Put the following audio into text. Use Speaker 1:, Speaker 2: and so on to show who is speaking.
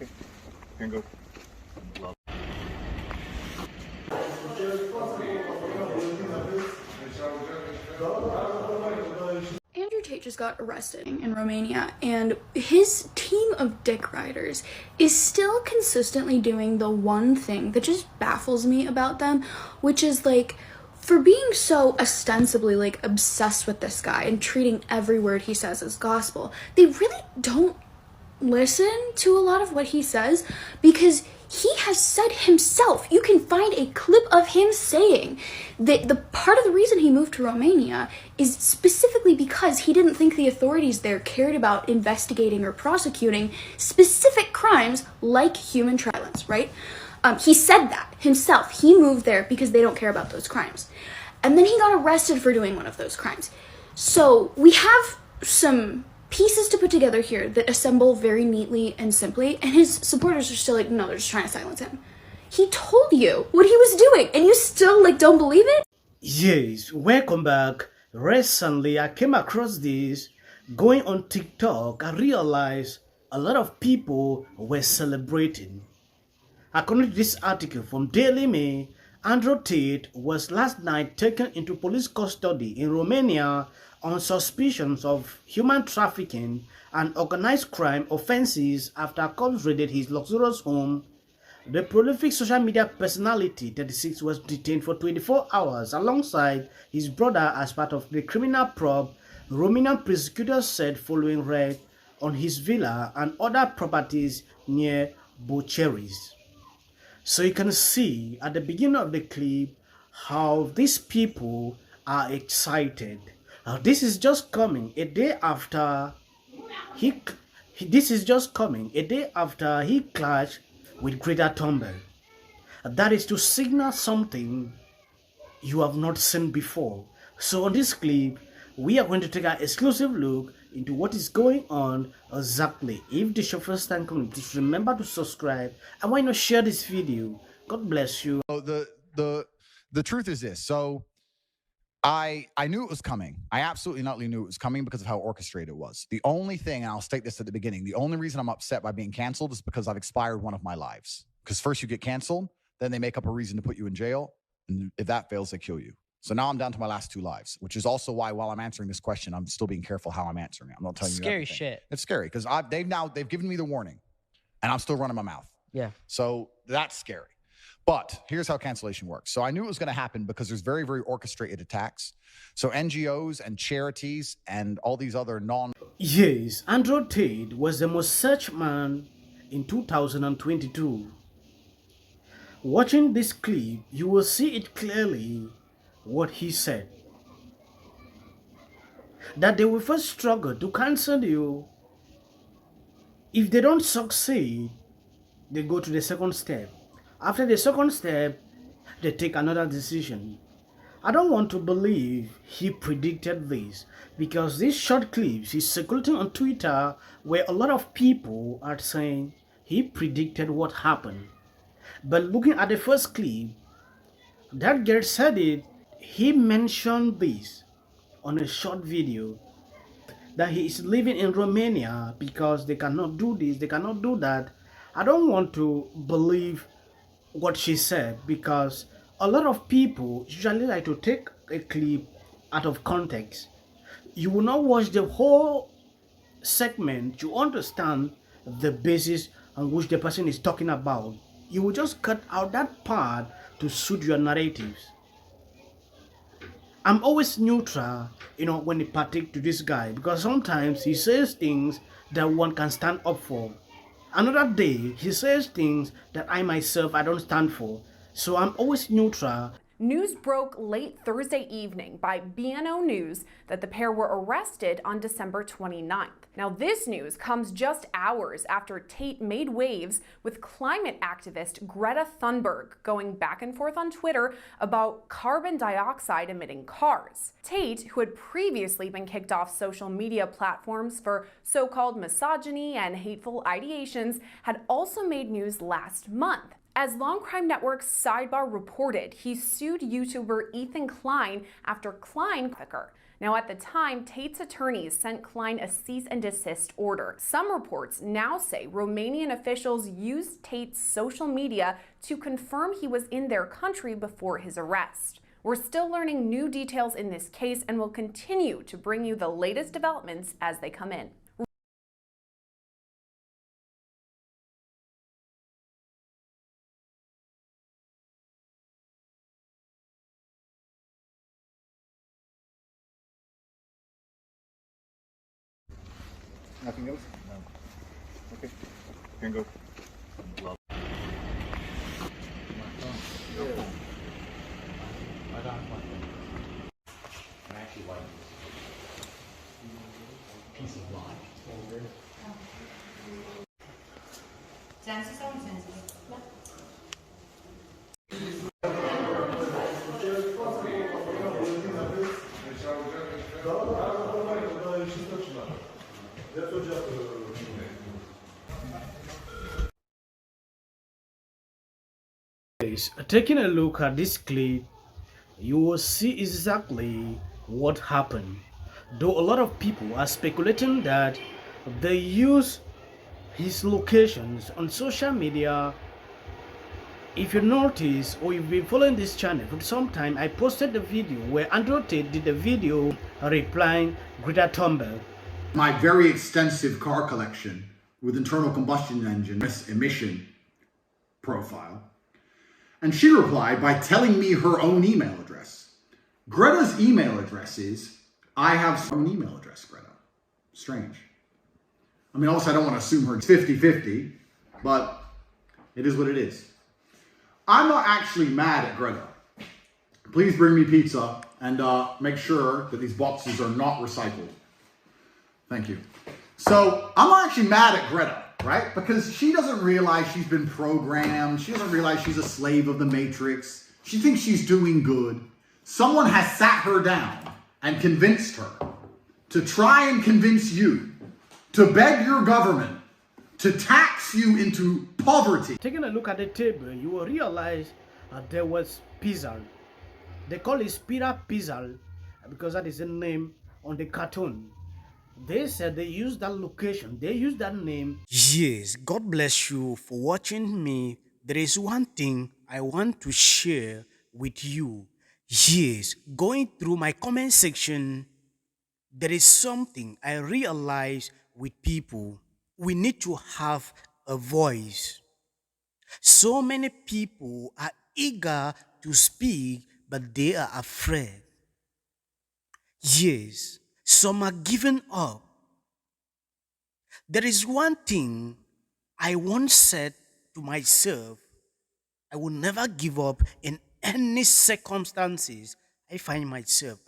Speaker 1: Okay. Here you go.
Speaker 2: Andrew Tate just got arrested in Romania, and his team of dick riders is still consistently doing the one thing that just baffles me about them, which is like, for being so ostensibly like obsessed with this guy and treating every word he says as gospel, they really don't listen to a lot of what he says, because he has said himself, you can find a clip of him saying that the part of the reason he moved to Romania is specifically because he didn't think the authorities there cared about investigating or prosecuting specific crimes like human violence, right? He said that himself. He moved there because they don't care about those crimes. And then he got arrested for doing one of those crimes. So we have some pieces to put together here that assemble very neatly and simply, and his supporters are still like, no, they're just trying to silence him. He told you what he was doing, and you still like don't believe it?
Speaker 3: Yes, welcome back. Recently, I came across this going on TikTok. I realized a lot of people were celebrating. According to this article from Daily Mail, Andrew Tate was last night taken into police custody in Romania on suspicions of human trafficking and organized crime offenses after cops raided his luxurious home. The prolific social media personality, 36, was detained for 24 hours alongside his brother as part of the criminal probe, Romanian prosecutors said, following raid on his villa and other properties near Bucharest. So you can see at the beginning of the clip how these people are excited. This is just coming a day after he clashed with Greta Thunberg. That is to signal something you have not seen before. So on this clip, we are going to take an exclusive look into what is going on exactly. If this is your first time coming, please remember to subscribe, and why not share this video. God bless you.
Speaker 4: So the truth is this. So I knew it was coming. I absolutely not knew it was coming because of how orchestrated it was. The only thing, and I'll state this at the beginning, the only reason I'm upset by being canceled is because I've expired one of my lives. Because first you get canceled, then they make up a reason to put you in jail, and if that fails, they kill you. So now I'm down to my last 2 lives, which is also why while I'm answering this question, I'm still being careful how I'm answering it. I'm not telling you
Speaker 5: scary
Speaker 4: everything.
Speaker 5: shit.
Speaker 4: It's scary because they've given me the warning, and I'm still running my mouth.
Speaker 5: Yeah.
Speaker 4: So that's scary. But here's how cancellation works. So I knew it was going to happen because there's very, very orchestrated attacks. So NGOs and charities and all these other
Speaker 3: Yes, Andrew Tate was the most searched man in 2022. Watching this clip, you will see it clearly what he said. That they will first struggle to cancel you. If they don't succeed, they go to the second step. After the second step, they take another decision. I don't want to believe he predicted this, because these short clips he's circulating on Twitter where a lot of people are saying he predicted what happened. But looking at the first clip, that girl said it, he mentioned this on a short video, that he is living in Romania because they cannot do this, they cannot do that. I don't want to believe what she said, because a lot of people usually like to take a clip out of context. You will not watch the whole segment to understand the basis on which the person is talking about. You will just cut out that part to suit your narratives. I'm always neutral, when it partake to this guy, because sometimes he says things that one can stand up for. Another day, he says things that I myself, I don't stand for. So I'm always neutral.
Speaker 6: News broke late Thursday evening by BNO News that the pair were arrested on December 29th. Now, this news comes just hours after Tate made waves with climate activist Greta Thunberg going back and forth on Twitter about carbon dioxide emitting cars. Tate, who had previously been kicked off social media platforms for so-called misogyny and hateful ideations, had also made news last month. As Long Crime Network's Sidebar reported, he sued YouTuber Ethan Klein after Klein. Now, at the time, Tate's attorneys sent Klein a cease and desist order. Some reports now say Romanian officials used Tate's social media to confirm he was in their country before his arrest. We're still learning new details in this case and will continue to bring you the latest developments as they come in.
Speaker 1: Nothing else? No. Okay. Can go. Love.
Speaker 4: I actually like this piece of line.
Speaker 5: Census or census?
Speaker 3: Taking a look at this clip, you will see exactly what happened. Though a lot of people are speculating that they use his locations on social media. If you notice, or you've been following this channel for some time, I posted the video where Andrew Tate did a video replying Greta Thunberg.
Speaker 7: My very extensive car collection with internal combustion engine emission profile. And she replied by telling me her own email address. Greta's email address is, I have her own email address, Greta. Strange. I mean, also I don't want to assume her 50-50, but it is what it is. I'm not actually mad at Greta. Please bring me pizza and make sure that these boxes are not recycled. Thank you. So I'm not actually mad at Greta, right? Because she doesn't realize she's been programmed. She doesn't realize she's a slave of the matrix. She thinks she's doing good. Someone has sat her down and convinced her to try and convince you to beg your government to tax you into poverty.
Speaker 3: Taking a look at the table, you will realize there was Pizzle. They call it Spira Pizzle because that is the name on the cartoon. They said they used that location, they used that name. Yes, God bless you for watching me. There is one thing I want to share with you. Yes, going through my comment section, there is something I realize with people. We need to have a voice. So many people are eager to speak, but they are afraid. Yes, some are giving up. There is one thing I once said to myself: I will never give up in any circumstances I find myself.